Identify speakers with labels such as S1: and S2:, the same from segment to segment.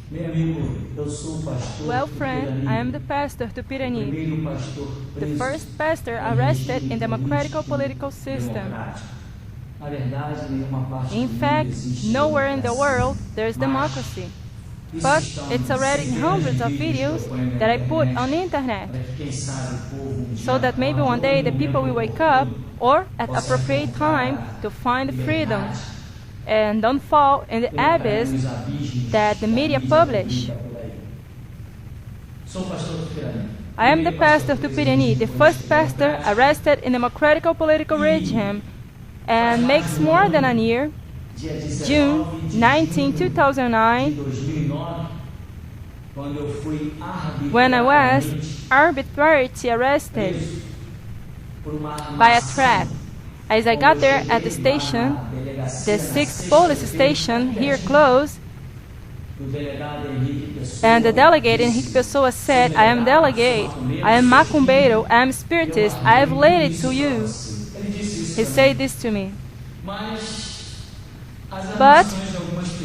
S1: Well, friend, I am the pastor Tupirani, the first pastor arrested in the democratic political system. In fact, nowhere in the world there is democracy. But it's already hundreds of videos that I put on the internet, so that maybe one day the people will wake up, or at appropriate time, to find freedom and don't fall in the abyss that the media publish. I am the pastor of Tupirani, the first pastor arrested in the democratic political regime, and makes more than a year, June 19, 2009, when I was arbitrarily arrested by a trap. As I got there at the station, the 6th police station here close, and the delegate Henrique Pessoa said, I am delegate, I am macumbeiro, I am spiritist, I have laid it to you. He said this to me. But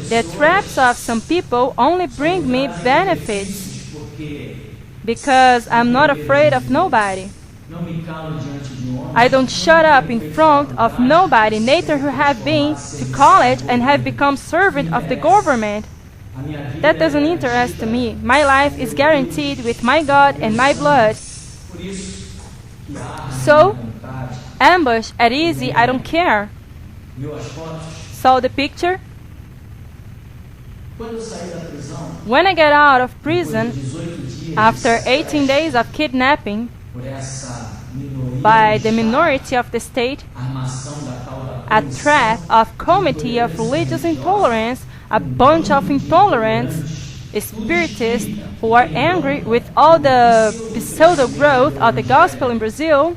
S1: the traps of some people only bring me benefits, because I'm not afraid of nobody. I don't shut up in front of nobody, neither who have been to college and have become servant of the government. That doesn't interest me. My life is guaranteed with my God and my blood. So, ambush at easy, I don't care. Saw the picture? When I get out of prison, after 18 days of kidnapping by the minority of the state, a trap of committee of religious intolerance, a bunch of intolerant spiritists who are angry with all the pseudo growth of the gospel in Brazil.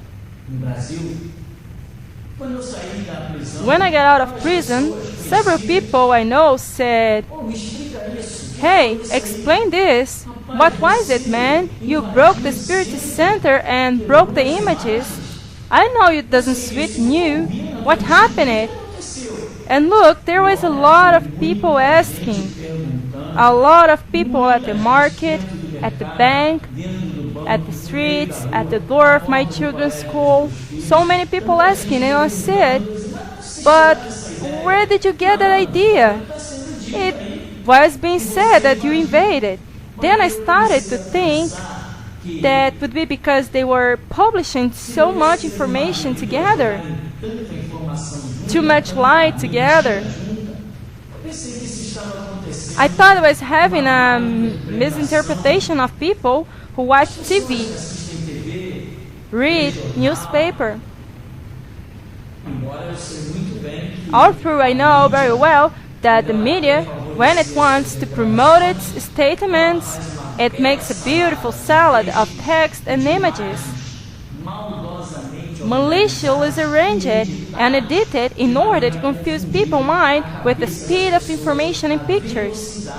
S1: When I got out of prison, several people I know said, hey, explain this. What was it, man? You broke the spiritist center and broke the images. I know it doesn't sweeten you. What happened? And look, there was a lot of people asking. A lot of people at the market, at the bank, at the streets, at the door of my children's school. So many people asking, and I said, but where did you get that idea? It was being said that you invaded. Then I started to think that would be because they were publishing so much information together, too much light together. I thought I was having a misinterpretation of people who watch TV, read newspaper. All through I know very well that the media, when it wants to promote its statements, it makes a beautiful salad of text and images. Maliciously arranged and edited in order to confuse people's mind with the speed of information in pictures.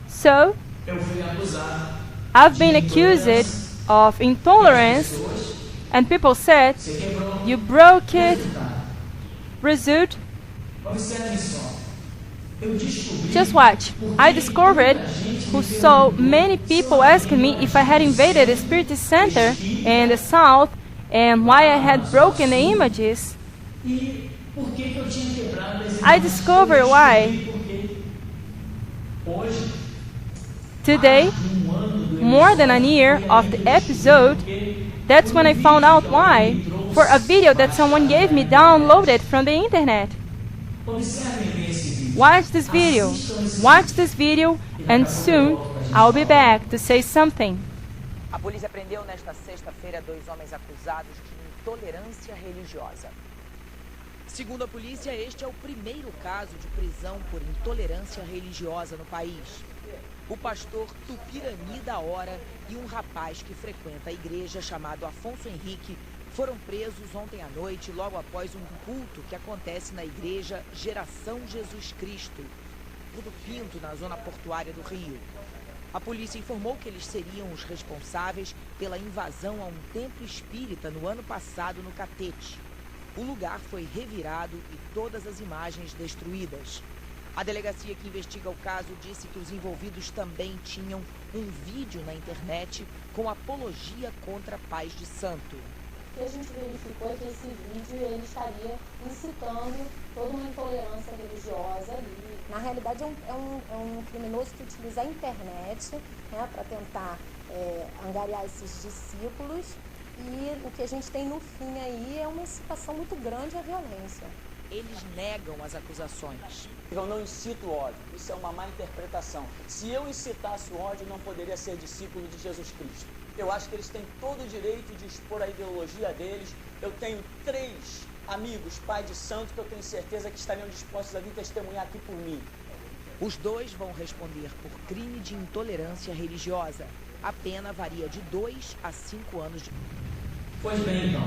S1: So, I've been accused of intolerance, and people said, you broke it. Result? Just watch. I discovered who so many people asking me if I had invaded the Spiritist Center in the south and why I had broken the images. I discovered why. Today, more than a year of the episode, that's when I found out why, for a video that someone gave me downloaded from the internet. Watch this video, and soon I'll be back to say something.
S2: A polícia prendeu nesta sexta-feira 2 homens acusados de intolerância religiosa. Segundo a polícia, este é o primeiro caso de prisão por intolerância religiosa no país. O pastor Tupirani da Hora e um rapaz que frequenta a igreja chamado Afonso Henrique foram presos ontem à noite, logo após um culto que acontece na igreja Geração Jesus Cristo, do Pinto, na zona portuária do Rio. A polícia informou que eles seriam os responsáveis pela invasão a um templo espírita no ano passado no Catete. O lugar foi revirado e todas as imagens destruídas. A delegacia que investiga o caso disse que os envolvidos também tinham um vídeo na internet com apologia contra pais de santo.
S3: O que a gente verificou é que esse vídeo ele estaria incitando toda uma intolerância religiosa. Na realidade, é um criminoso que utiliza a internet, né, para tentar angariar esses discípulos. E o que a gente tem no fim aí é uma incitação muito grande à violência.
S2: Eles negam as acusações.
S4: Eu não incito o ódio, isso é uma má interpretação. Se eu incitasse o ódio, não poderia ser discípulo de Jesus Cristo. Eu acho que eles têm todo o direito de expor a ideologia deles. Eu tenho 3 amigos, pai de santo, que eu tenho certeza que estariam dispostos a vir testemunhar aqui por mim.
S2: Os 2 vão responder por crime de intolerância religiosa. A pena varia de 2 a 5 anos de...
S5: Pois bem, então.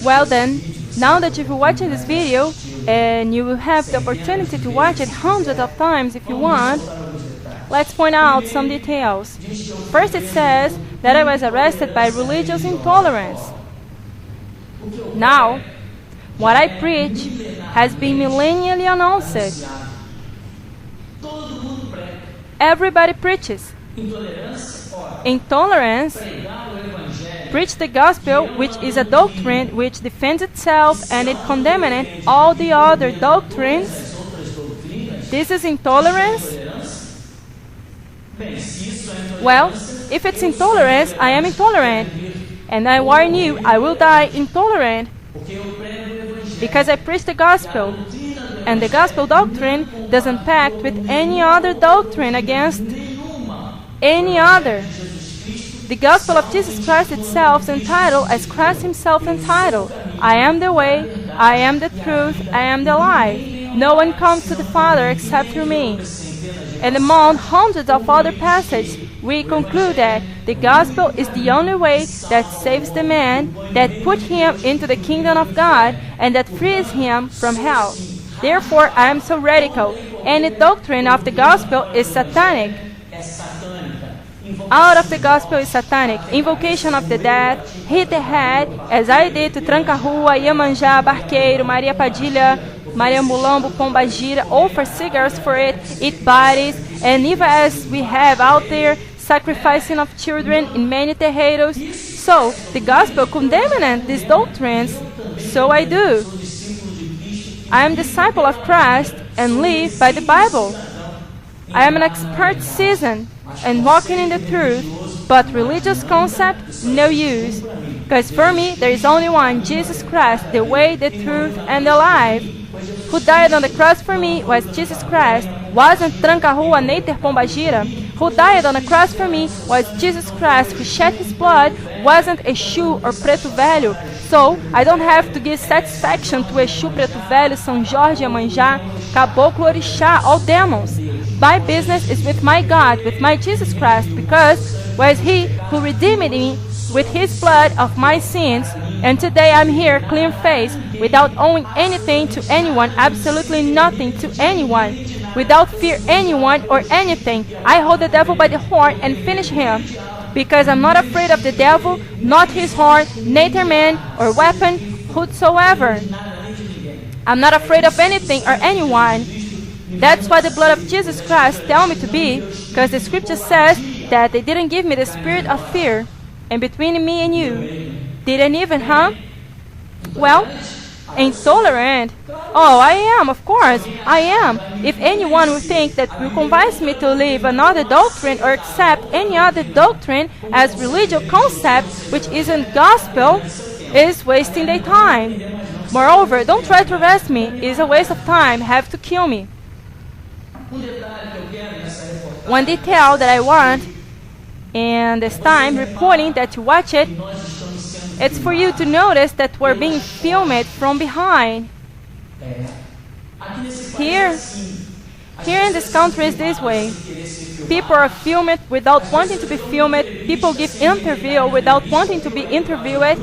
S1: Well then, now that you've watched this video, and you will have the opportunity to watch it hundreds of times if you want, let's point out some details. First, it says that I was arrested by religious intolerance. Now, what I preach has been millennially announced. Everybody preaches. Intolerance, preach the gospel, which is a doctrine which defends itself and it condemns all the other doctrines. This is intolerance? Well, if it's intolerance, I am intolerant. And I warn you, I will die intolerant. Because I preach the gospel. And the gospel doctrine doesn't pact with any other doctrine against any other. The gospel of Jesus Christ itself is entitled as Christ himself entitled, I am the way, I am the truth, I am the life. No one comes to the Father except through me. And among hundreds of other passages, we conclude that the gospel is the only way that saves the man, that puts him into the kingdom of God, and that frees him from hell. Therefore, I am so radical. Any doctrine of the gospel is satanic. Out of the gospel is satanic. Invocation of the dead, hit the head, as I did to Tranca-Rua, Iemanjá, Barqueiro, Maria Padilha, Maria Mulambo, Pombagira, offer cigars for it, eat bodies, and even as we have out there, sacrificing of children in many terreiros. So, the gospel condemns these doctrines, so I do. I am disciple of Christ and live by the Bible. I am an expert citizen and walking in the truth, but religious concept, no use. Because for me, there is only one, Jesus Christ, the way, the truth, and the life. Who died on the cross for me was Jesus Christ. Wasn't Tranca-Rua, Neiter Pombagira. Who died on the cross for me was Jesus Christ. Who shed his blood wasn't Exu or Preto Velho. So, I don't have to give satisfaction to Exu, Preto Velho, São Jorge, Iemanjá, Caboclo, Orixá, all demons. My business is with my God, with my Jesus Christ, because was he who redeemed me with his blood of my sins, and today I'm here clean-faced, without owing anything to anyone, absolutely nothing to anyone, without fear anyone or anything. I hold the devil by the horn and finish him, because I'm not afraid of the devil, not his horn, neither man or weapon, whosoever. I'm not afraid of anything or anyone. That's why the blood of Jesus Christ tells me to be, because the scripture says that they didn't give me the spirit of fear. And between me and you, didn't even, huh? Well, intolerant. Oh, I am, of course, I am. If anyone will think that will convince me to leave another doctrine or accept any other doctrine as religious concept, which isn't gospel, is wasting their time. Moreover, don't try to arrest me. It's a waste of time. Have to kill me. One detail that I want, and this time reporting that you watch it, it's for you to notice that we're being filmed from behind. Here in this country is this way. People are filmed without wanting to be filmed. People give interview without wanting to be interviewed.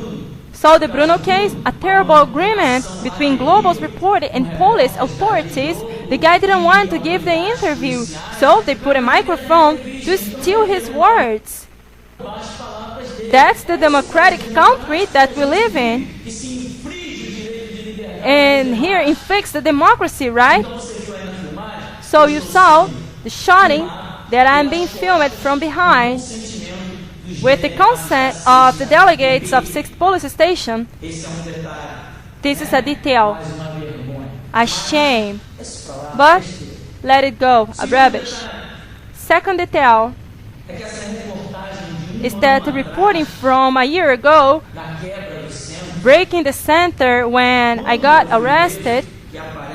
S1: So the Bruno case, a terrible agreement between Global's reporter and police authorities. The guy didn't want to give the interview, so they put a microphone to steal his words. That's the democratic country that we live in. and here inflicts the democracy, right? So you saw the shouting that I'm being filmed from behind with the consent of the delegates of 6th Police Station. This is a detail, a shame, but let it go, a rubbish. Second detail is that the reporting from a year ago, breaking the center when I got arrested,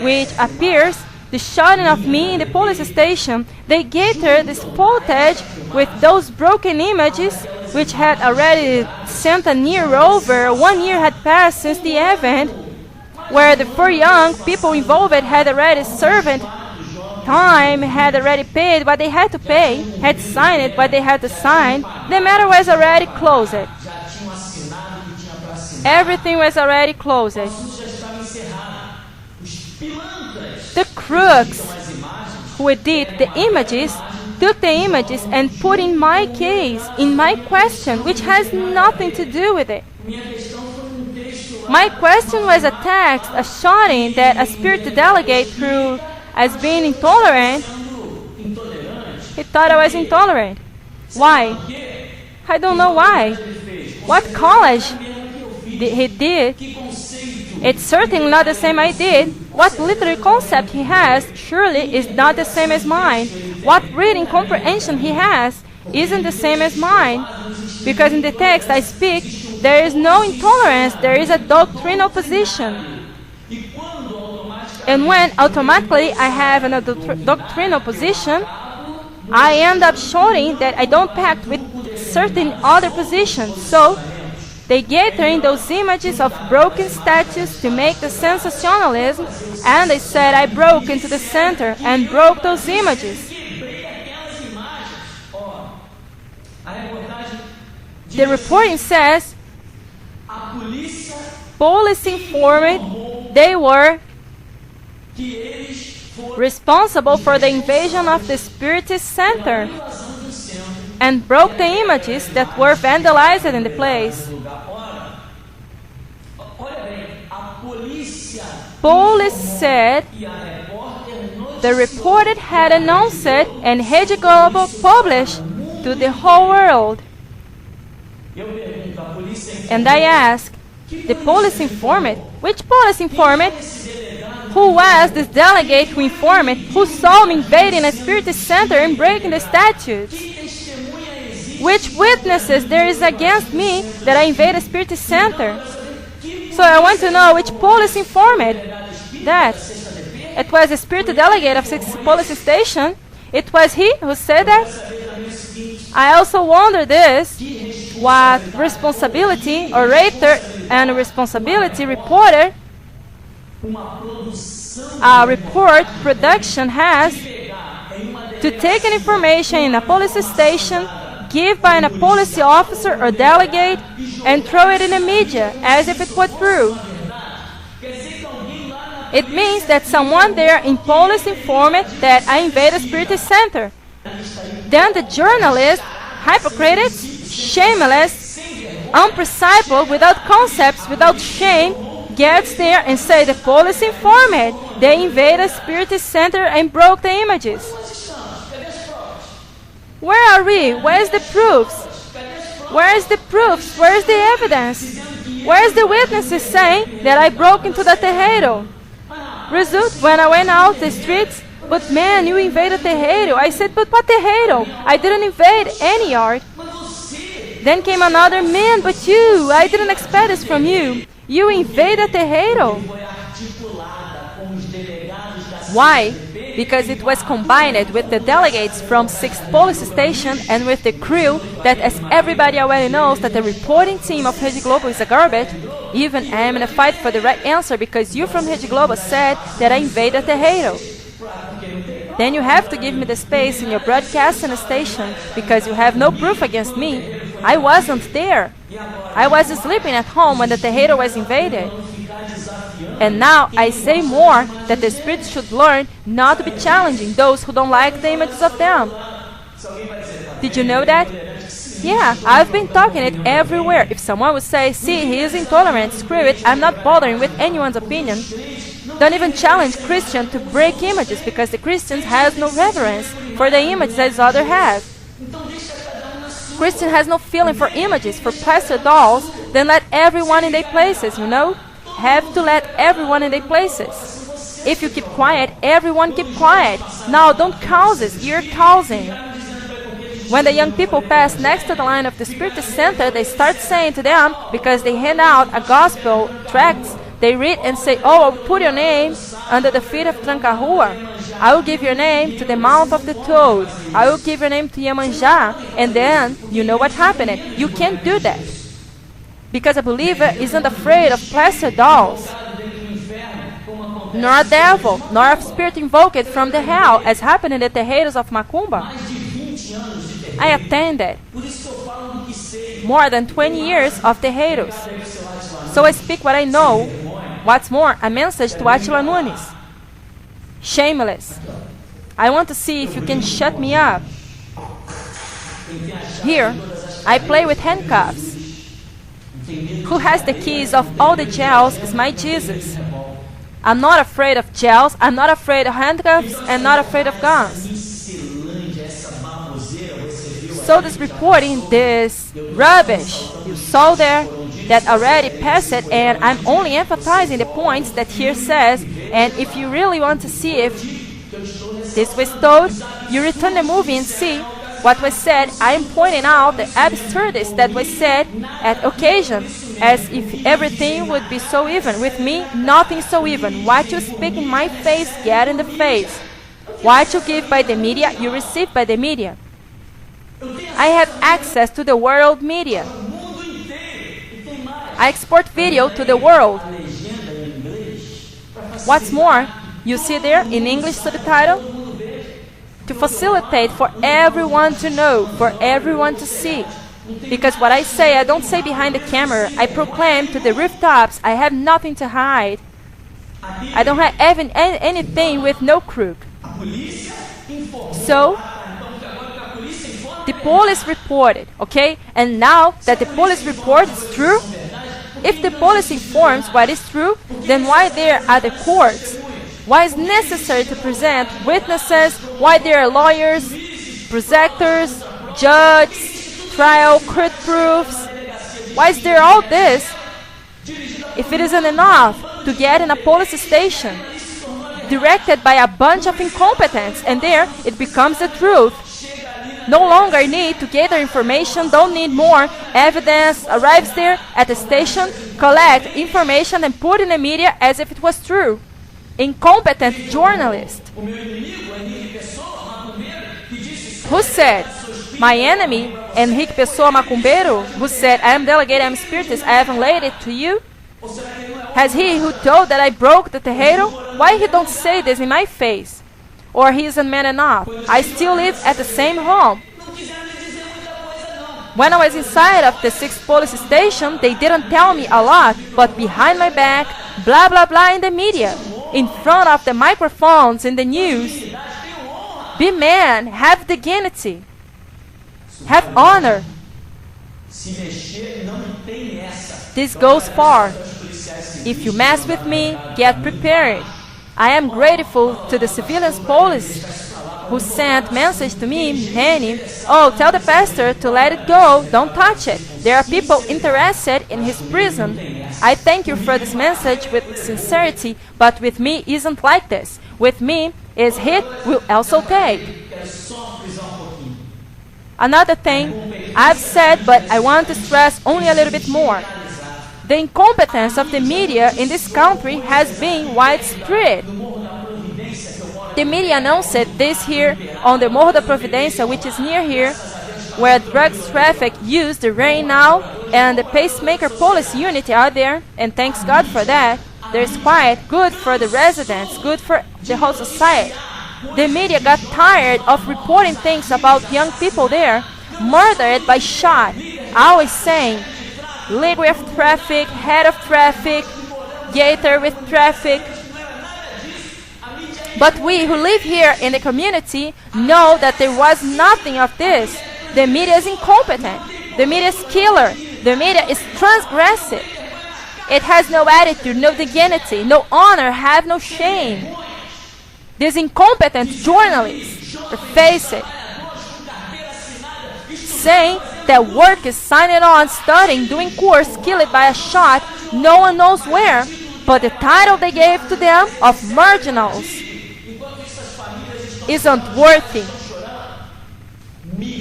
S1: which appears the shouting of me in the police station, they gathered this footage with those broken images, which had already sent a year over. 1 year had passed since the event, where the 4 young people involved had already served time, had already paid what they had to pay, had signed what they had to sign. The matter was already closed. Everything was already closed. The crooks who did the images took the images and put in my case, in my question, which has nothing to do with it. My question was a text, a shouting that a spirit delegate through as being intolerant. He thought I was intolerant. Why? I don't know why. What college he did? It's certainly not the same I did. What literary concept he has surely is not the same as mine. What reading comprehension he has isn't the same as mine. Because in the text I speak, there is no intolerance, there is a doctrinal position. And when automatically I have a doctrinal position, I end up showing that I don't pact with certain other positions. So they gathered those images of broken statues to make the sensationalism, and they said I broke into the center and broke those images. The reporting says police informed they were responsible for the invasion of the Spiritist Center and broke the images that were vandalized in the place. Police said the reporter had announced it and Rede Globo published to the whole world. And I asked, the police informant? Which police informant? Who was this delegate who informed, who saw me invading a Spiritist center and breaking the statutes? Which witnesses there is against me that I invade a Spiritist center? So I want to know which police informed that. It was a spirit delegate of 6th Police Station. It was he who said that. I also wonder this, what responsibility orator and responsibility reporter, a report production has to take an information in a police station, give by a police officer or delegate, and throw it in the media as if it were true. It means that someone there in police informed that I invaded a Spiritist center. Then the journalist, hypocrites, shameless, unprincipled, without concepts, without shame, gets there and say the police informed they invaded a Spiritist center and broke the images. Where are we? Where's the proofs? Where's the proofs? Where's the evidence? Where's the witnesses saying that I broke into the terreiro? Result, when I went out the streets, but man, you invaded terreiro. I said, but what terreiro? I didn't invade any yard. Then came another, man, but you, I didn't expect this from you. You invaded terreiro. Why? Because it was combined with the delegates from 6th Police Station and with the crew that, as everybody already knows, that the reporting team of Rede Globo is a garbage. Even I am in a fight for the right answer because you from Rede Globo said that I invaded terreiro. Then you have to give me the space in your broadcasting station because you have no proof against me. I wasn't there. I was sleeping at home when the terreiro was invaded. And now I say more, that the spirits should learn not to be challenging those who don't like the images of them. Did you know that? Yeah, I've been talking it everywhere. If someone would say, see, he is intolerant, screw it, I'm not bothering with anyone's opinion. Don't even challenge Christians to break images, because the Christians has no reverence for the images as others have. Christian has no feeling for images, for plaster dolls, then let everyone in their places, you know? Have to let everyone in their places. If you keep quiet, everyone keep quiet. Now, don't cause this, you're causing. When the young people pass next to the line of the Spirit Center, they start saying to them, because they hand out a gospel tracts, they read and say, oh, I'll put your name under the feet of Tranca-Rua. I will give your name to the mouth of the toad. I will give your name to Iemanjá. And then, you know what happened. You can't do that. Because a believer isn't afraid of plaster dolls, nor a devil, nor a spirit invoked from the hell, as happened at the Terreiros of Macumba. I attended more than 20 years of Terreiros. So I speak what I know. What's more, a message to Attila Nunes. Shameless. I want to see if you can shut me up. Here, I play with handcuffs. Who has the keys of all the jails is my Jesus. I'm not afraid of jails, I'm not afraid of handcuffs, and not afraid of guns. So this reporting, this rubbish you saw there, that already passed it, and I'm only emphasizing the points that here says, and if you really want to see if this was told, you return the movie and see what was said. I am pointing out the absurdity that was said at occasion, as if everything would be so even. With me, nothing so even. What you speak in my face, get in the face. What you give by the media, you receive by the media. I have access to the world media. I export video to the world. What's more, you see there in English subtitle, to facilitate for everyone to know, for everyone to see. Because what I say, I don't say behind the camera. I proclaim to the rooftops. I have nothing to hide. I don't have even anything with no crook. So, the police reported, okay? And now that the police report is true, if the police informs what is true, then why there are the courts? Why is necessary to present witnesses? Why there are lawyers, prosecutors, judges, trial, court proofs? Why is there all this? If it isn't enough to get in a police station directed by a bunch of incompetents, and there it becomes the truth. No longer need to gather information, don't need more evidence, arrives there at the station, collect information and put in the media as if it was true. Incompetent journalist. Who said, my enemy, Henrique Pessoa Macumbeiro, who said, I am delegate, I am spiritist, I haven't laid it to you? Has he who told that I broke the terreiro? Why he don't say this in my face? Or he isn't man enough? I still live at the same home. When I was inside of the 6th police station, they didn't tell me a lot, but behind my back, blah blah blah in the media, in front of the microphones in the news. Be man, have dignity, have honor. This goes far. If you mess with me, get prepared. I am grateful to the civilian police who sent message to me, many, oh, tell the pastor to let it go, don't touch it. There are people interested in his prison. I thank you for this message with sincerity, but with me isn't like this. With me is hit will also take. Another thing I've said, but I want to stress only a little bit more. The incompetence of the media in this country has been widespread. The media announced this here on the Morro da Providência, which is near here, where drugs traffic use the rain now, and the pacemaker police unit are there, and thanks God for that. There's quiet, good for the residents, good for the whole society. The media got tired of reporting things about young people there, murdered by shot, always saying, leader of traffic, head of traffic, gator with traffic. But we who live here in the community know that there was nothing of this. The media is incompetent. The media is killer. The media is transgressive. It has no attitude, no dignity, no honor, have no shame. These incompetent journalists face it, saying that work is signing on, studying, doing course, killed by a shot, no one knows where, but the title they gave to them of marginals isn't worthy.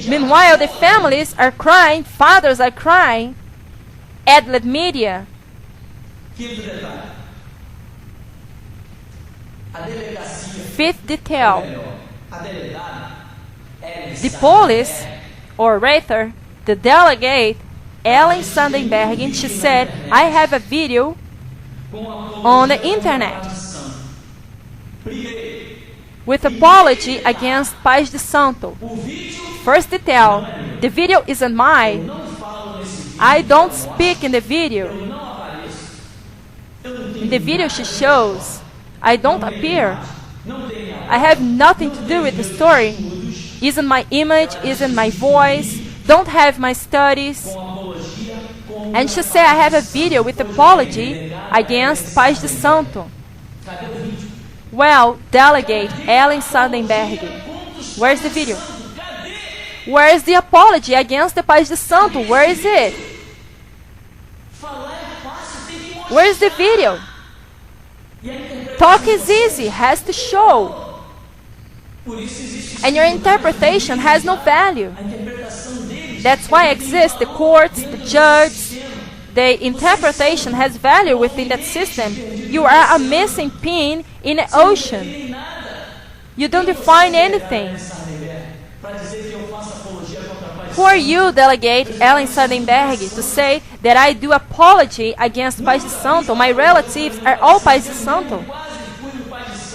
S1: Meanwhile, the families are crying, fathers are crying, ad-lib media. Fifth detail. The police, or rather, the delegate, Ellen Sandenberg, she said, I have a video on the internet with apology against Paz de Santo. First detail, the video isn't mine. I don't speak in the video. In the video she shows, I don't appear. I have nothing to do with the story. Isn't my image, isn't my voice, don't have my studies. And she said I have a video with apology against Paz de Santo. Well, delegate Ellen Sandenberg, where's the video? Where is the apology against the Paz de Santo? Where is it? Where is the video? Talk is easy, has to show. And your interpretation has no value. That's why exists the courts, the judge. The interpretation has value within that system. You are a missing pin in the ocean. You don't define anything. Who are you, delegate Ellen Sandenberg, to say that I do apology against Paz de Santo? My relatives are all Paz de Santo.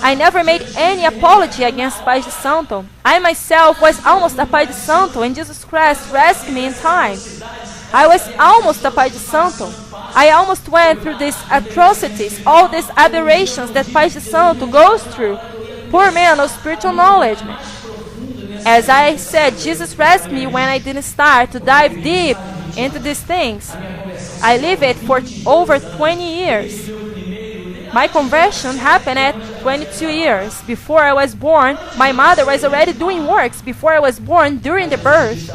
S1: I never made any apology against Paz de Santo. I myself was almost a Paz de Santo, and Jesus Christ rescued me in time. I was almost a Paz de Santo. I almost went through these atrocities, all these aberrations that Paz de Santo goes through. Poor man, no spiritual knowledge, man. As I said, Jesus rescued me when I didn't start to dive deep into these things. I lived it for over 20 years. My conversion happened at 22 years. Before I was born, my mother was already doing works before I was born during the birth.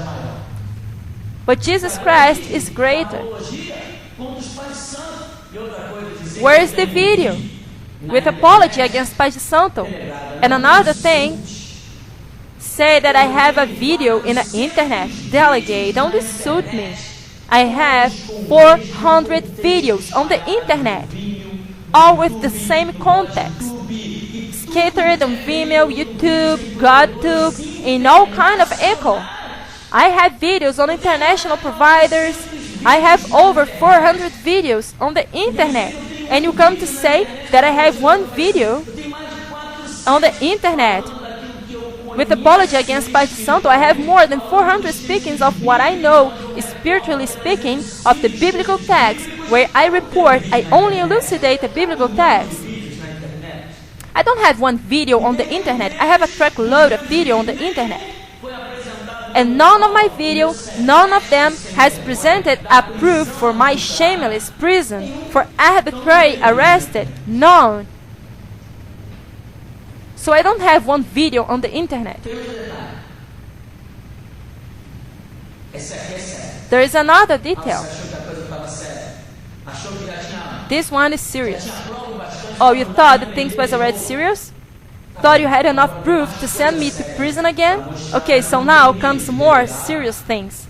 S1: But Jesus Christ is greater. Where is the video? With apology against Paz de Santo. And another thing, say that I have a video in the internet. Delegate, don't insult me. I have 400 videos on the internet, all with the same context. Scattered on Vimeo, YouTube, GodTube, in all kind of echo. I have videos on international providers. I have over 400 videos on the internet. And you come to say that I have one video on the internet with apology against Paz de Santo. I have more than 400 speakings of what I know, spiritually speaking, of the biblical text, where I report, I only elucidate the biblical text. I don't have one video on the internet. I have a truckload of video on the internet. And none of my videos, none of them has presented a proof for my shameless prison, for arbitrary arrested, none. So I don't have one video on the internet. There is another detail. This one is serious. Oh, you thought that things was already serious? Thought you had enough proof to send me to prison again? Okay, so now comes more serious things.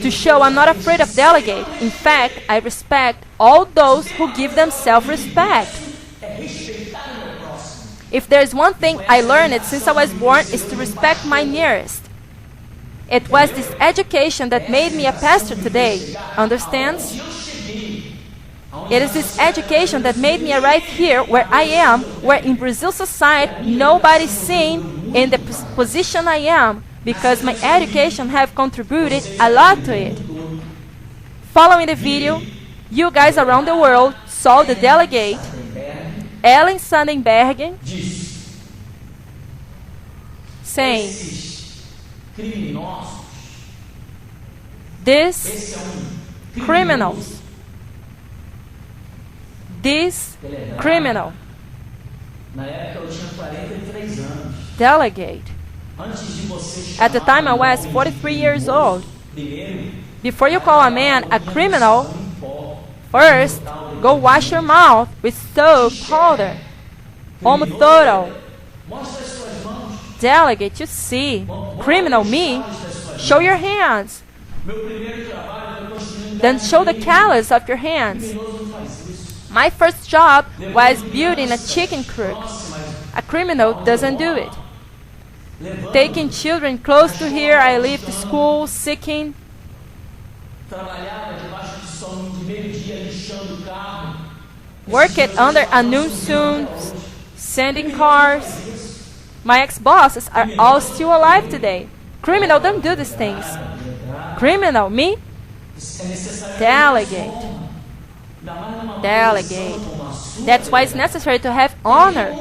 S1: To show I'm not afraid of delegate. In fact, I respect all those who give them self-respect. If there's one thing I learned since I was born, is to respect my nearest. It was this education that made me a pastor today. Understands? It is this education that made me arrive here where I am, where in Brazil society nobody's seen in the position I am, because my education have contributed a lot to it. Following the video, you guys around the world saw the delegate Ellen Sandenberg saying These criminals, this criminal, delegate. At the time I was 43 years old. Before you call a man a criminal, first go wash your mouth with soap powder. Homo thorough. Delegate, you see. Criminal, me? Show your hands. Then show the callus of your hands. My first job was building a chicken coop. A criminal doesn't do it. Taking children close to here, I leave the school seeking. Worked under a noon soon, sanding cars. My ex-bosses are all still alive today. Criminal don't do these things. Criminal, me? Delegate. Delegate. That's why it's necessary to have honor.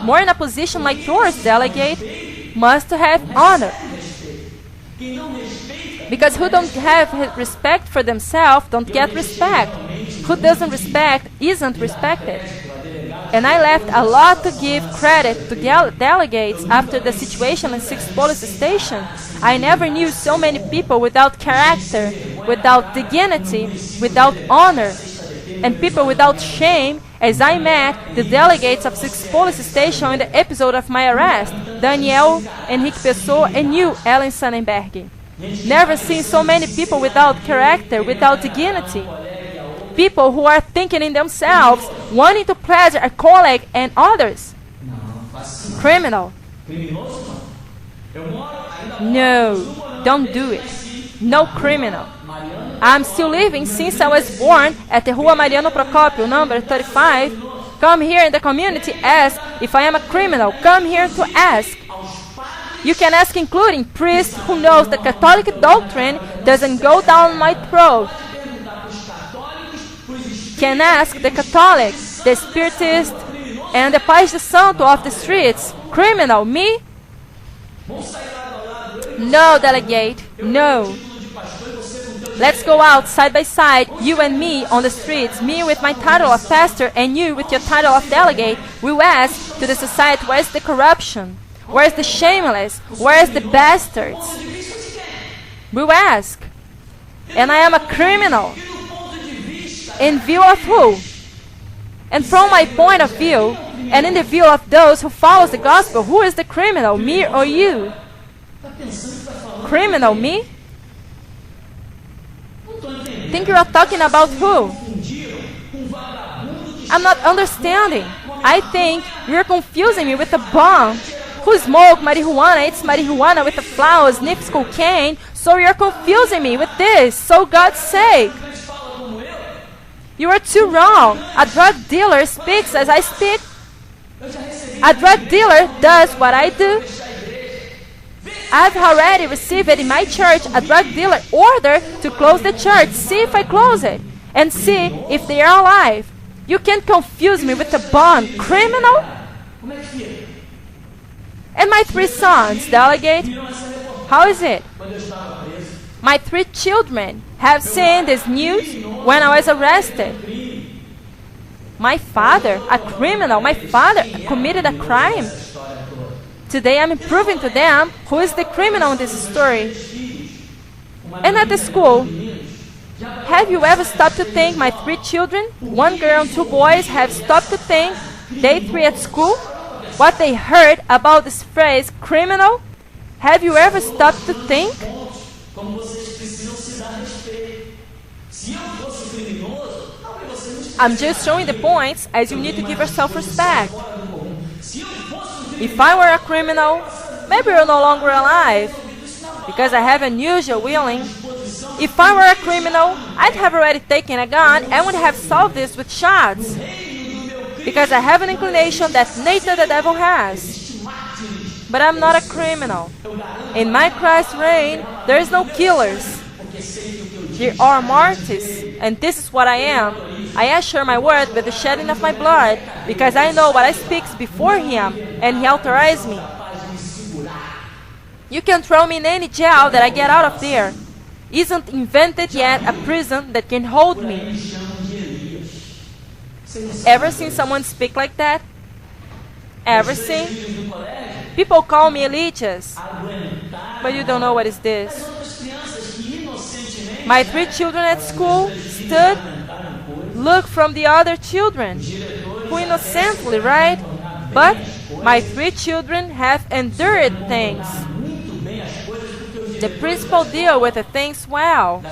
S1: More in a position like yours, delegate, must have honor. Because who don't have respect for themselves don't get respect. Who doesn't respect isn't respected. And I left a lot to give credit to delegates after the situation in 6th Police Station. I never knew so many people without character, without dignity, without honor, and people without shame as I met the delegates of 6th Police Station in the episode of my arrest, Daniel, Henrique Pessoa, and you, Ellen Sonnenberg. Never seen so many people without character, without dignity. People who are thinking in themselves, wanting to pleasure a colleague and others. Criminal. No, don't do it. No criminal. I'm still living since I was born at the Rua Mariano Procópio, number 35. Come here in the community, ask if I am a criminal. Come here to ask. You can ask including priests who knows the Catholic doctrine doesn't go down my throat. Can ask the Catholic, the Spiritist, and the Pais de Santo of the streets. Criminal, me? No, delegate, no. Let's go out side by side, you and me on the streets, me with my title of pastor and you with your title of delegate. We'll ask to the society, where's the corruption? Where's the shameless? Where's the bastards? We'll ask. And I am a criminal. In view of who? And from my point of view, and in the view of those who follow the gospel, who is the criminal, me or you? Criminal, me? Think you are talking about who? I'm not understanding. I think you're confusing me with a bum. Who smoke marijuana, eats marijuana with the flowers, sniffs cocaine, so you're confusing me with this, so God's sake. You are too wrong. A drug dealer speaks as I speak. A drug dealer does what I do. I've already received in my church a drug dealer order to close the church. See if I close it. And see if they are alive. You can't confuse me with a bond criminal. And my 3 sons, delegate, how is it? My 3 children have seen this news when I was arrested. My father, a criminal, my father committed a crime. Today I'm proving to them who is the criminal in this story. And at the school, have you ever stopped to think my 3 children, 1 girl and 2 boys, have stopped to think, they 3 at school, what they heard about this phrase, criminal? Have you ever stopped to think? I'm just showing the points as you need to give yourself respect. If I were a criminal, maybe you're no longer alive, because I have unusual willing. If I were a criminal, I'd have already taken a gun and would have solved this with shots, because I have an inclination that nature the devil has. But I'm not a criminal. In my Christ's reign, there is no killers. There are martyrs, and this is what I am. I assure my word with the shedding of my blood, because I know what I speak before him, and he authorized me. You can throw me in any jail that I get out of there. isn't invented yet a prison that can hold me. Ever seen someone speak like that? Ever seen? People call me Elias, but you don't know what is this. My 3 children at school stood, looked from the other children, who innocently, right? But my 3 children have endured things. The principal deal with the things well.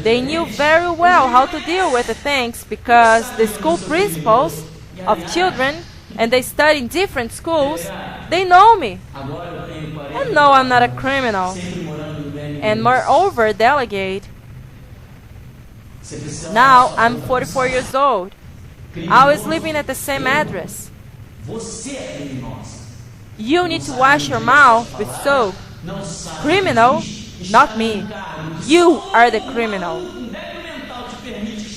S1: They knew very well how to deal with the things because the school principals of children, and they study in different schools, they know me. And know I'm not a criminal. And moreover, delegate. Now I'm 44 years old. I was living at the same address. You need to wash your mouth with soap. Criminal, not me. You are the criminal.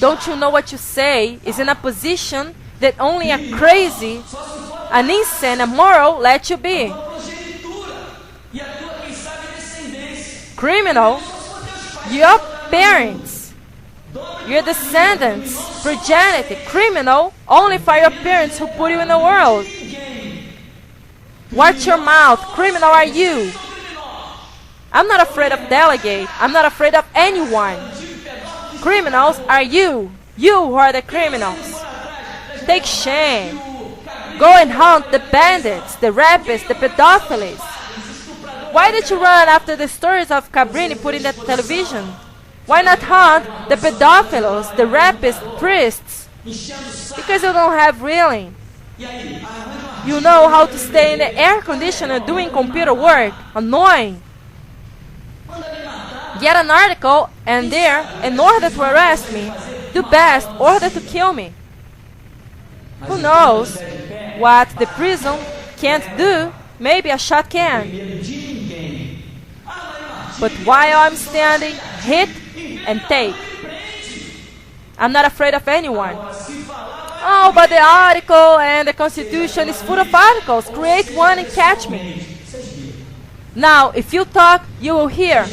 S1: Don't you know what you say is in a position that only a crazy, an insane, immoral let you be? Criminal, your parents, your descendants, progeny, criminal, only for your parents who put you in the world. Watch your mouth, criminal are you. I'm not afraid of delegate, I'm not afraid of anyone. Criminals are you, you who are the criminals. Take shame. Go and hunt the bandits, the rapists, the pedophiles. Why did you run after the stories of Cabrini put in the television? Why not hunt the pedophiles, the rapist priests? Because you don't have reeling. You know how to stay in the air conditioner doing computer work. Annoying. Get an article and there, in order to arrest me, do best, order to kill me. Who knows what the prison can't do, maybe a shot can. But while I'm standing, hit and take. I'm not afraid of anyone. Oh, but the article and the Constitution is full of articles. Create one and catch me. Now, if you talk, you will hear.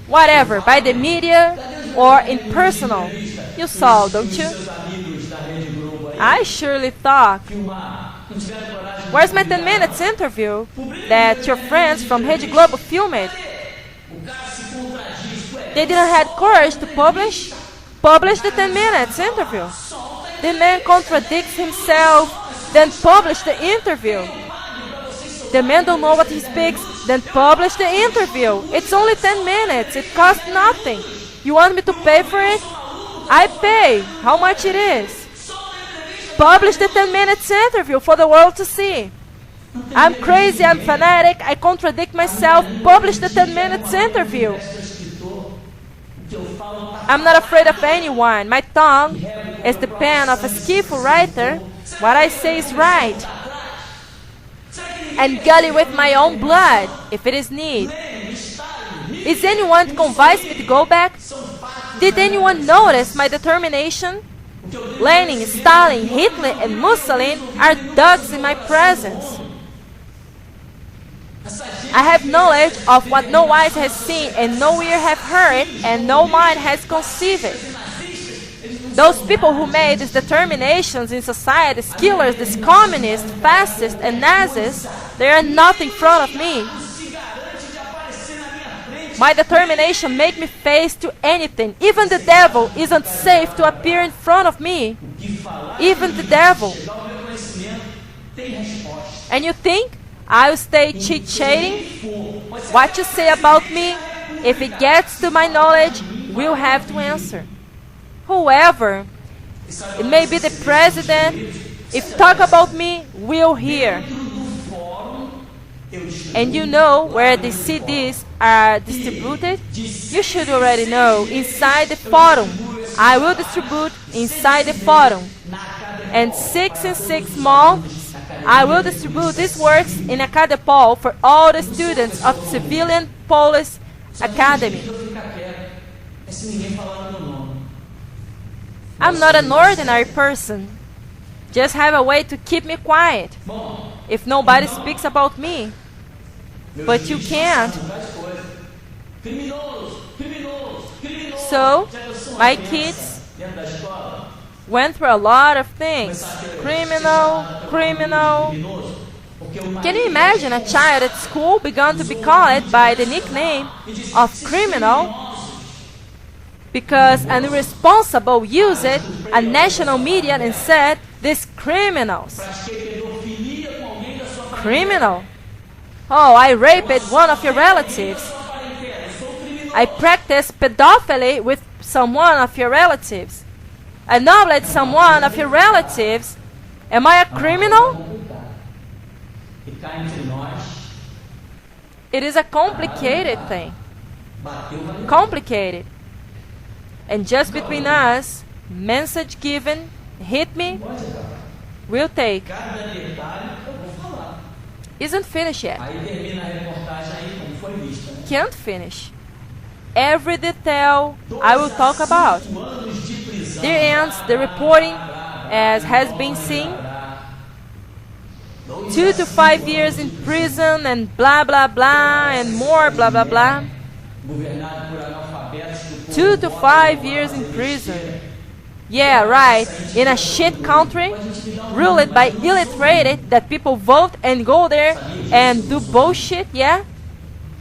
S1: Whatever, by the media or in personal. You saw, don't you? I surely talk. Where's my 10 minutes interview that your friends from Rede Globo filmed? They didn't have courage to publish the 10 minutes interview. The man contradicts himself, then publish the interview. The man don't know what he speaks, then publish the interview. It's only 10 minutes, it costs nothing. You want me to pay for it? I pay. How much it is? Publish the 10 minutes interview for the world to see. I'm crazy, I'm fanatic, I contradict myself. Publish the 10 minutes interview. I'm not afraid of anyone. My tongue is the pen of a skillful writer. What I say is right. And gully with my own blood, if it is need. Is anyone convinced me to go back? Did anyone notice my determination? Lenin, Stalin, Hitler, and Mussolini are dogs in my presence. I have knowledge of what no eyes has seen, and no ear have heard, and no mind has conceived it. Those people who made these determinations in society, these killers, these communists, fascists, and Nazis, they are nothing in front of me. My determination makes me face to anything. Even the devil isn't safe to appear in front of me. Even the devil. And you think I'll stay chit-chatting? What you say about me, if it gets to my knowledge, we'll have to answer. Whoever, it may be the president, if talk about me, we'll hear. And you know where the CDs are distributed? You should already know. Inside the forum. I will distribute inside the forum. And 6 in 6 months, I will distribute these works in Acadepol for all the students of Civilian Police Academy. I'm not an ordinary person. Just have a way to keep me quiet. If nobody speaks about me. But you can't. So, my kids went through a lot of things. Criminal, criminal. Can you imagine a child at school began to be called by the nickname of criminal because an irresponsible used a national media and said, "These criminals." Criminal? Oh, I raped one of your relatives. I practiced pedophily with someone of your relatives. I knowledge someone of your relatives. Am I a criminal? It is a complicated thing. Complicated. And just between us, message given, hit me, we'll take. Isn't finished yet. Can't finish. Every detail I will talk about. There ends the reporting as has been seen. 2 to 5 years in prison and blah blah blah and more blah blah blah. 2 to 5 years in prison. Yeah, right. In a shit country, ruled by illiterated that people vote and go there and do bullshit, yeah?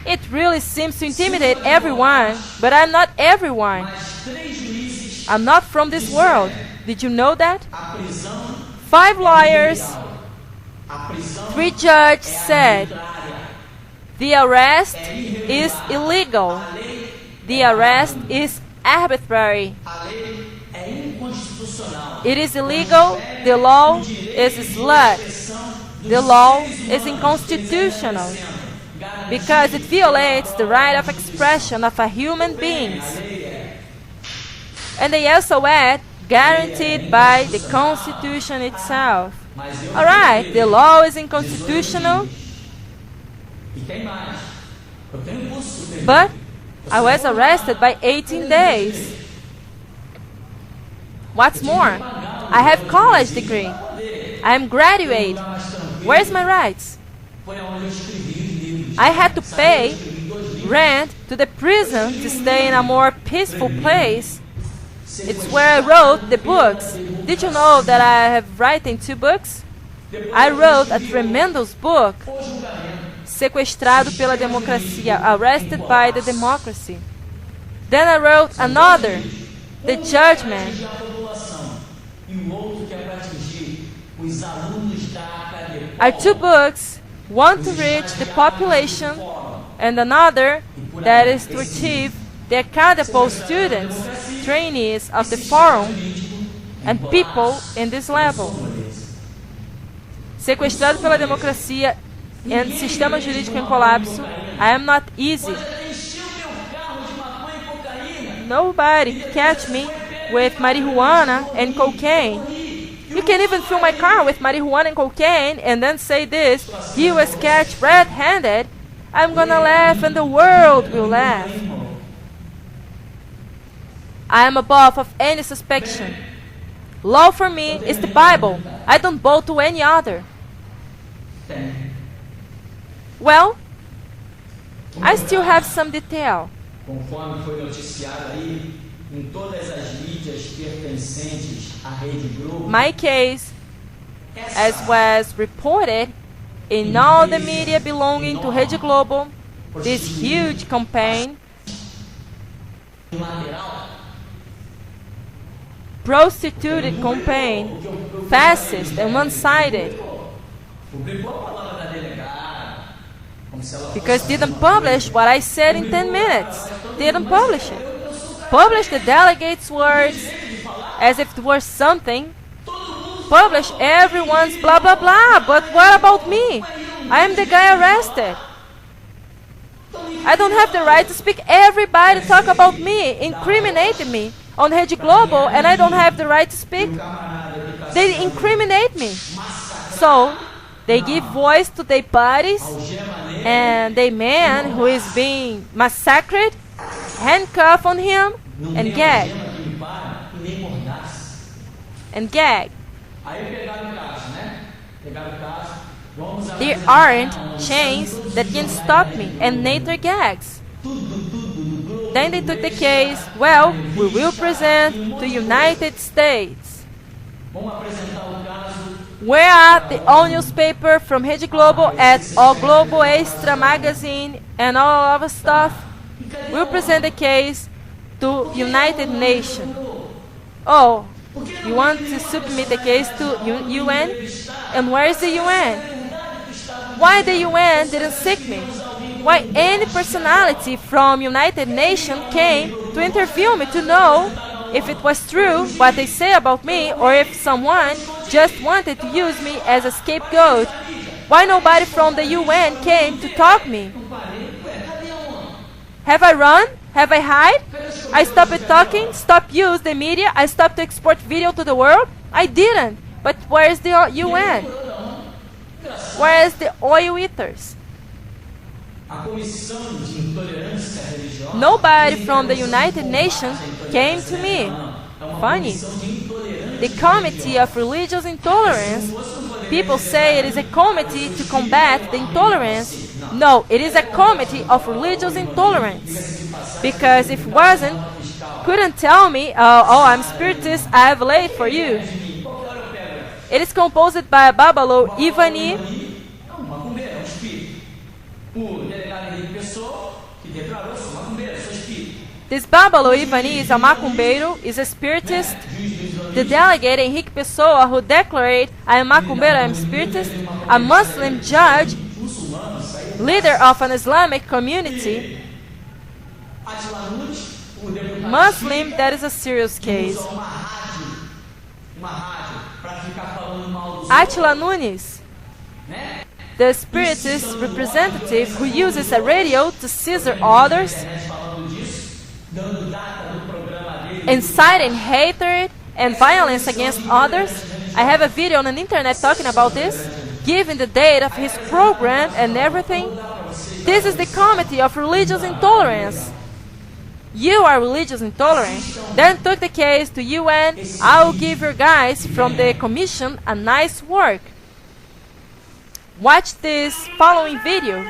S1: It really seems to intimidate everyone, but I'm not everyone. I'm not from this world. Did you know that? 5 lawyers, 3 judges said, the arrest is illegal. The arrest is arbitrary. It is illegal. The law is slut. The law is unconstitutional because it violates the right of expression of a human beings. And they also add, guaranteed by the Constitution itself. Alright, the law is unconstitutional, but I was arrested by 18 days. What's more, I have college degree. I am graduate. Where's my rights? I had to pay rent to the prison to stay in a more peaceful place. It's where I wrote the books. Did you know that I have written 2 books? I wrote a tremendous book, Sequestrado pela Democracia, Arrested by the Democracy. Then I wrote another, The Judgment. Are 2 books, one to reach the population and another that is to achieve the academical students, trainees of the forum, and people in this level. Sequestrado pela Democracia and Sistema Jurídico em Colapso, I am not easy. Nobody catch me with marijuana and cocaine. You can even fill my car with marijuana and cocaine and then say this, he was catch red-handed. I'm gonna laugh and the world will laugh. I am above of any suspicion. Law for me is the Bible. I don't bow to any other. Well, I still have some detail.
S4: Conforme foi noticiado aí em todas as mídias pertencentes à Rede Globo.
S1: My case, as was reported in all the media belonging to Rede Globo, this huge campaign, prostituted campaign, fascist and one-sided, because didn't publish what I said in 10 minutes. Didn't publish it. Publish the delegates' words as if it were something. Publish everyone's blah blah blah, but what about me? I am the guy arrested. I don't have the right to speak. Everybody talk about me, incriminate me on Rede Globo, and I don't have the right to speak. They incriminate me. So, they give voice to their bodies, and the man who is being massacred, handcuff on him, and gag. And gag. There aren't chains that can stop me, and neither gags. Then they took the case. Well, we will present to United States. Where are the all newspaper from Rede Globo at All Globo Extra magazine and all other stuff? We'll present the case to United Nations. Oh, you want to submit the case to UN? And where is the UN? Why the UN didn't seek me? Why any personality from United Nations came to interview me to know if it was true what they say about me or if someone just wanted to use me as a scapegoat? Why nobody from the UN came to talk to me? Have I run? Have I hide? I stopped talking, stopped use the media, I stopped to export video to the world? I didn't. But where is the UN? Where is the oil eaters? Nobody from the United Nations came to me. Funny. The Committee of Religious Intolerance. People say it is a committee to combat the intolerance. No, it is a committee of religious intolerance. Because if it wasn't, couldn't tell me, oh, I'm spiritist, I have laid for you. It is composed by Babalo Ivani, this Babalo Ivani is a macumbeiro, is a spiritist. The delegate Henrique Pessoa, who declared, I am macumbeiro, I am spiritist. A Muslim judge, leader of an Islamic community. Muslim, that is a serious case. Atila Nunes, the spiritist representative who uses a radio to censor others, inciting hatred and violence against others. I have a video on the internet talking about this, giving the date of his program and everything. This is the Committee of Religious Intolerance. You are religious intolerant. Then took the case to UN. I will give your guys from the commission a nice work. Watch this following video.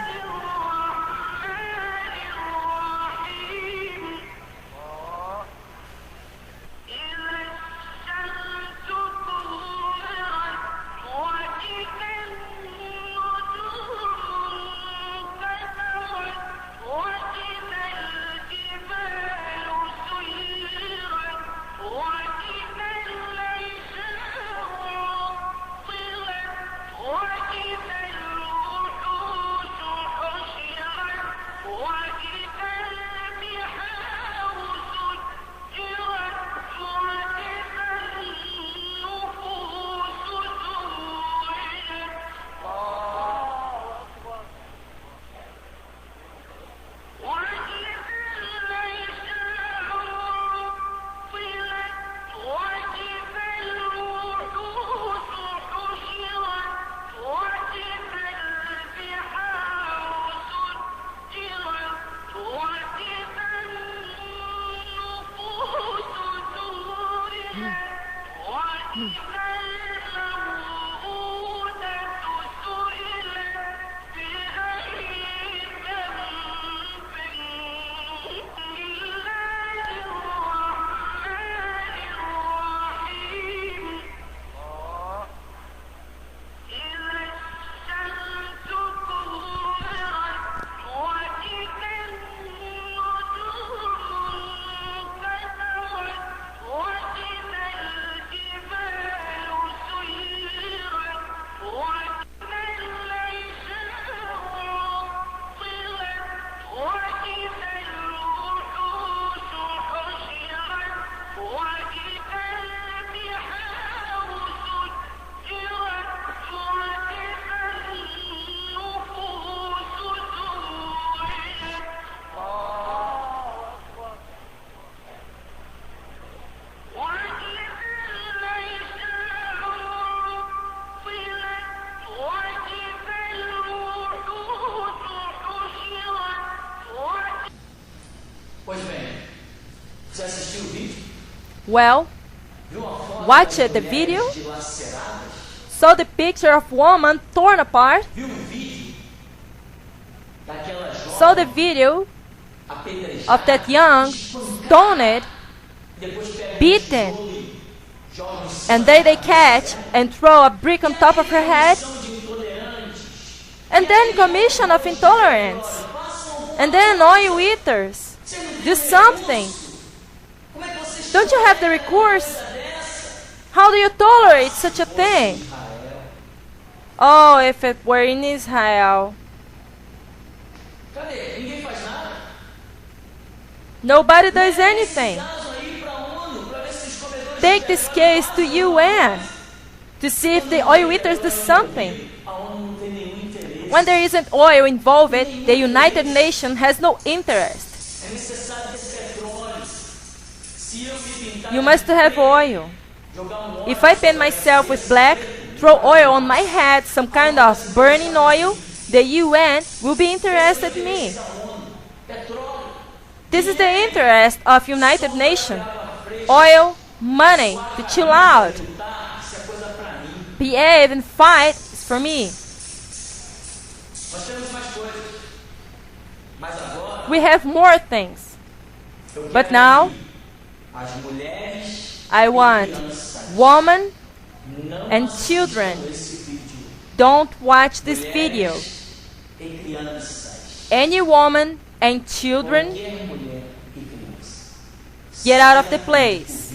S1: Well, watch the video. Saw the picture of woman torn apart. Saw the video of that young, stoned, beaten, and they catch and throw a brick on top of her head, and then commission of intolerance, and then oil eaters. Do something. Don't you have the recourse? How do you tolerate such a thing? Oh, if it were in Israel. Nobody does anything. Take this case to UN to see if the oil eaters do something. When there isn't oil involved, the United Nations has no interest. You must have oil. If I paint myself with black, throw oil on my head, some kind of burning oil, the UN will be interested in me. This is the interest of United Nations. Oil, money, to chill out. Behave and fight is for me. We have more things. But now, I want women and children. Don't watch this video. Any woman and children, get out of the place.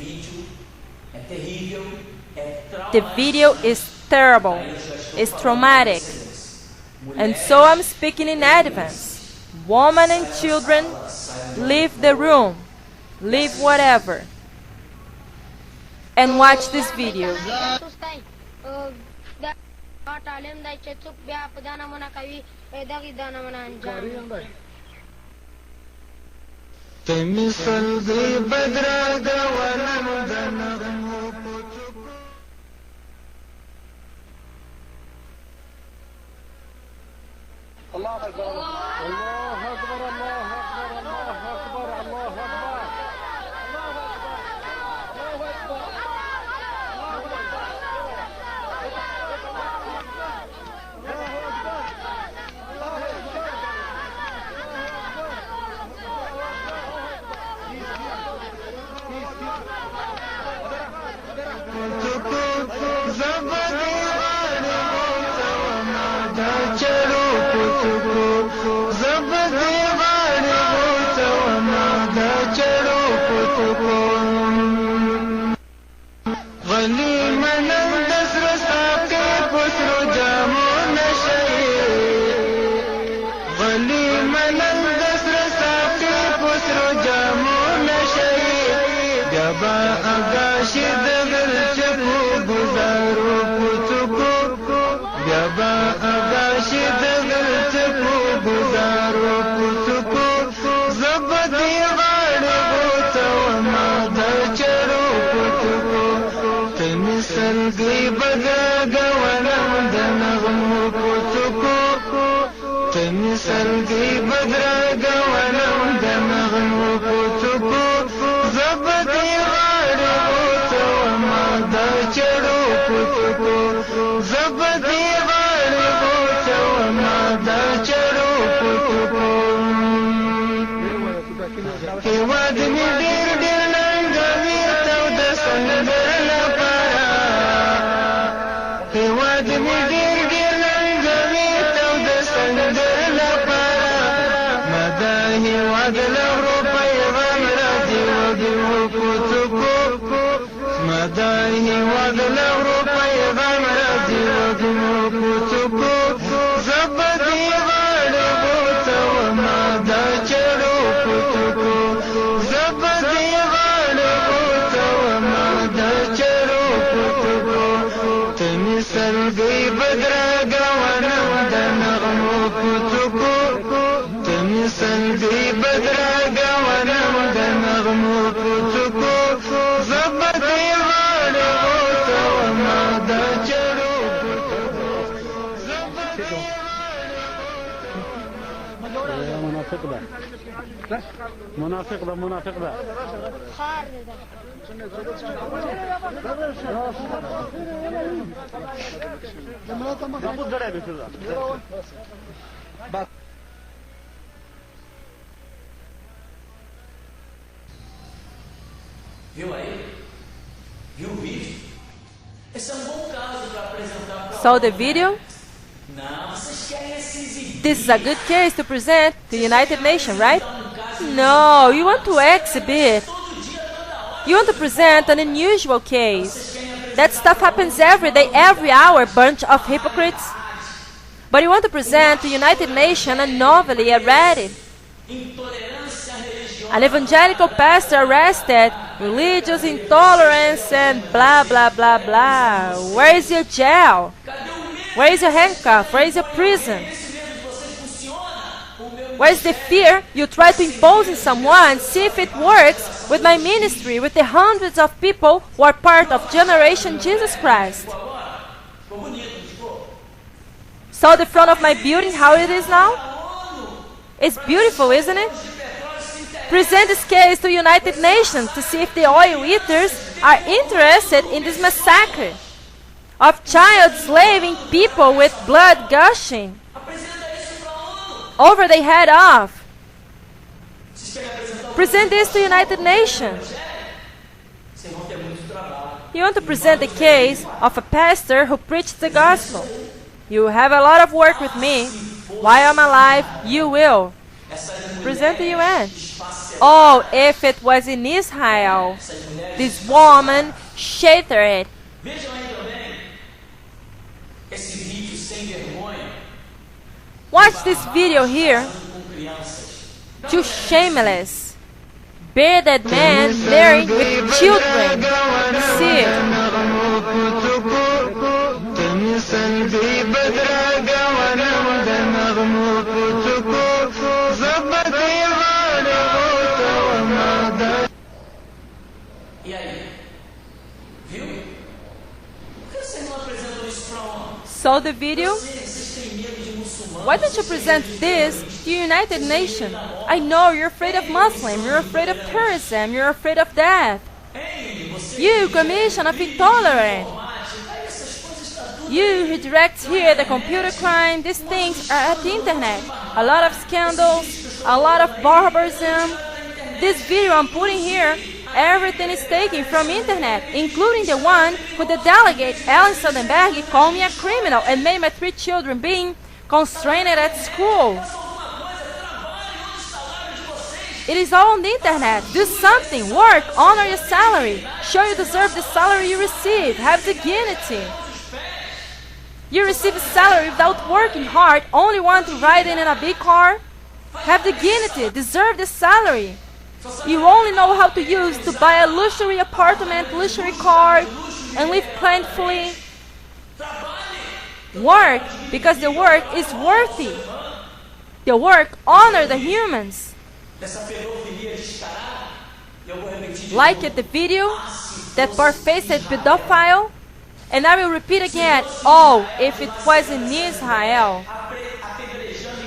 S1: The video is terrible. It's traumatic. And so I'm speaking in advance. Women and children, leave the room. Leave whatever. And watch this video.
S5: الله أكبر الله أكبر الله أكبر الله أكبر الله أكبر منافق ده منافق ده
S4: Viu aí? Viu o vídeo? Esse é bom caso para apresentar para
S1: Saw the video?
S4: Não, vocês querem se exibir.
S1: This is a good case to present to the United Nations, right? No, you want to exhibit. You want to present an unusual case. That stuff happens every day, every hour, bunch of hypocrites. But you want to present to the United Nations a novelty already. An evangelical pastor arrested, religious intolerance and blah blah blah blah. Where is your jail? Where is your handcuff? Where is your prison? Where is the fear you try to impose on someone? See if it works with my ministry, with the hundreds of people who are part of Generation Jesus Christ. Saw the front of my building, how it is now? It's beautiful, isn't it? Present this case to United Nations to see if the oil eaters are interested in this massacre of child slaving people with blood gushing over their head off. Present this to United Nations. You want to present the case of a pastor who preached the gospel. You have a lot of work with me. While I'm alive, you will. Present the UN. Oh, if it was in Israel, this woman shattered. Watch this video here. Two shameless, bearded men married with children. See it.
S4: E aí? Viu? Por que vocês não apresentam isso para onde?
S1: Saw the video?
S4: Vocês têm medo de muçulmanos?
S1: Why don't you present this to the United Nations? I know you're afraid of Muslims, you're afraid of terrorism, you're afraid of death. You, Commission of Intolerance. You who direct here the computer crime, these things are at the internet. A lot of scandals, a lot of barbarism. This video I'm putting here, everything is taken from internet, including the one who the delegate Ellen Soderbergh called me a criminal and made my 3 children being constrained at school. It is all on the internet. Do something, work, honor your salary, show you deserve the salary you receive, have dignity. You receive a salary without working hard, only want to ride in a big car? Have dignity, deserve the salary. You only know how to use to buy a luxury apartment, luxury car, and live plentifully. Work, because the work is worthy. The work honor the humans. Like it the video, that barefaced pedophile? And I will repeat again, oh, if it was in Israel.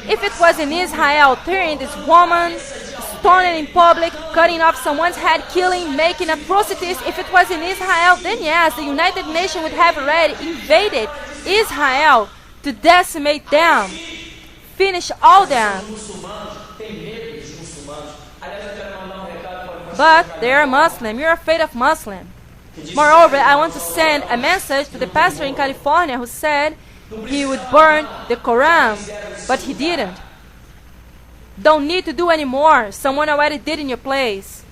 S1: If it was in Israel, tearing this woman, stoning in public, cutting off someone's head, killing, making atrocities, if it was in Israel, then yes, the United Nations would have already invaded Israel to decimate them, finish all them. But they are Muslim, you're afraid of Muslim. Moreover, I want to send a message to the pastor in California who said he would burn the Quran, but he didn't. Don't need to do any more. Someone already did in your place.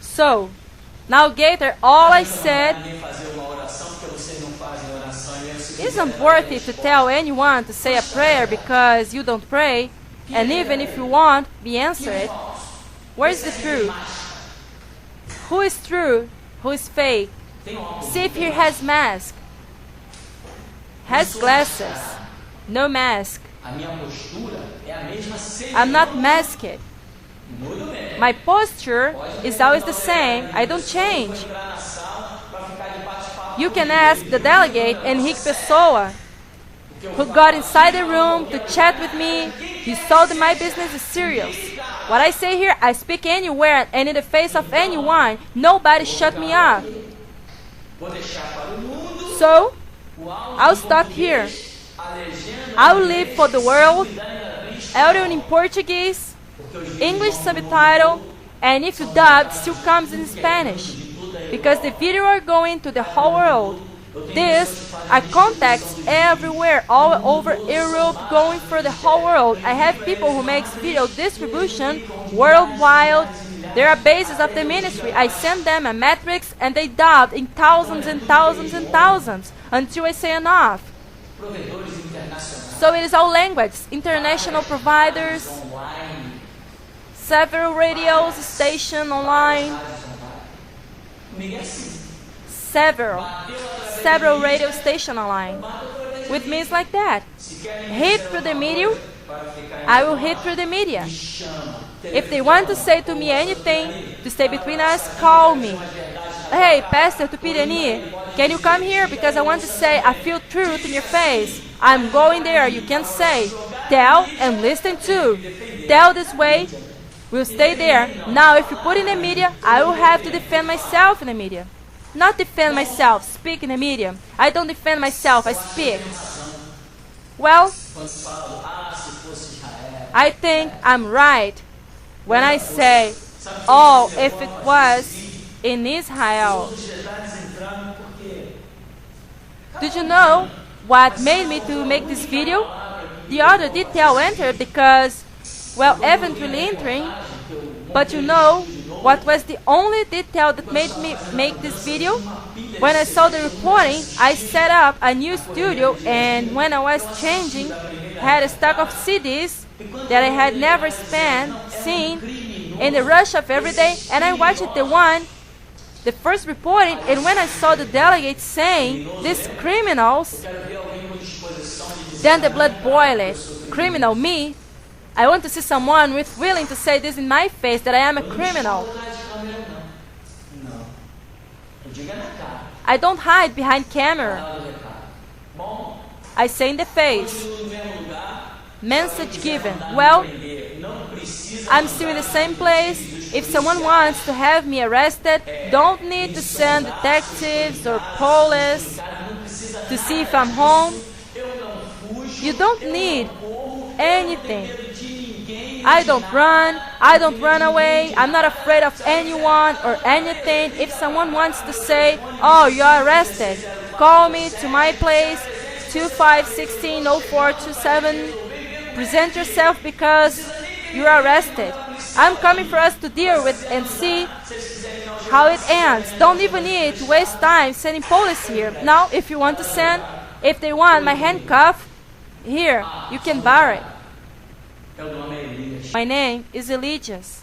S1: So, now Gator, all I said isn't worthy to tell anyone to say a prayer because you don't pray, and even if you want, be answered. Where's the truth? Who is true? Who is fake? See if he has mask. Has glasses. No mask. I'm not masked. My posture is always the same. I don't change. You can ask the delegate Henrique Pessoa, who got inside the room to chat with me. He saw that my business is serious. What I say here, I speak anywhere and in the face of anyone. Nobody shut me up. So, I'll stop here. I'll live for the world. Áudio in Português. English subtitle, and if you dub, still comes in Spanish. Because the video are going to the whole world. This are contacts everywhere, all over Europe, going for the whole world. I have people who makes video distribution worldwide. There are bases of the ministry. I send them a matrix and they dub in thousands and thousands and thousands until I say enough. So it is all languages, international providers, several radio stations online, several radio stations online. With me it's like that. Hit through the media, I will hit through the media. If they want to say to me anything, to stay between us, call me. Hey, Pastor Tupirani, can you come here? Because I want to say, I feel truth in your face. I'm going there, you can say. Tell and listen too. Tell this way, we'll stay there. Now, if you put in the media, I will have to defend myself in the media. Not defend myself, speak in the media. I don't defend myself, I speak. Well, I think I'm right when I say, oh, if it was in Israel. Did you know what made me to make this video? The other detail entered because, well, eventually entering, but you know what was the only detail that made me make this video? When I saw the recording, I set up a new studio, and when I was changing, I had a stack of CDs that I had never seen in the rush of every day, and I watched the first reporting, and when I saw the delegate saying, these criminals, then the blood boiled. Criminal, me? I want to see someone with willing to say this in my face, that I am a criminal. I don't hide behind camera. I say in the face. Message given. Well, I'm still in the same place. If someone wants to have me arrested, don't need to send detectives or police to see if I'm home. You don't need anything. I don't run away, I'm not afraid of anyone or anything. If someone wants to say, oh, you're arrested, call me to my place, 2516-0427. Present yourself because you're arrested. I'm coming for us to deal with and see how it ends. Don't even need to waste time sending police here. Now, if you want to send, if they want my handcuff, here, you can borrow it. My name is Eligius.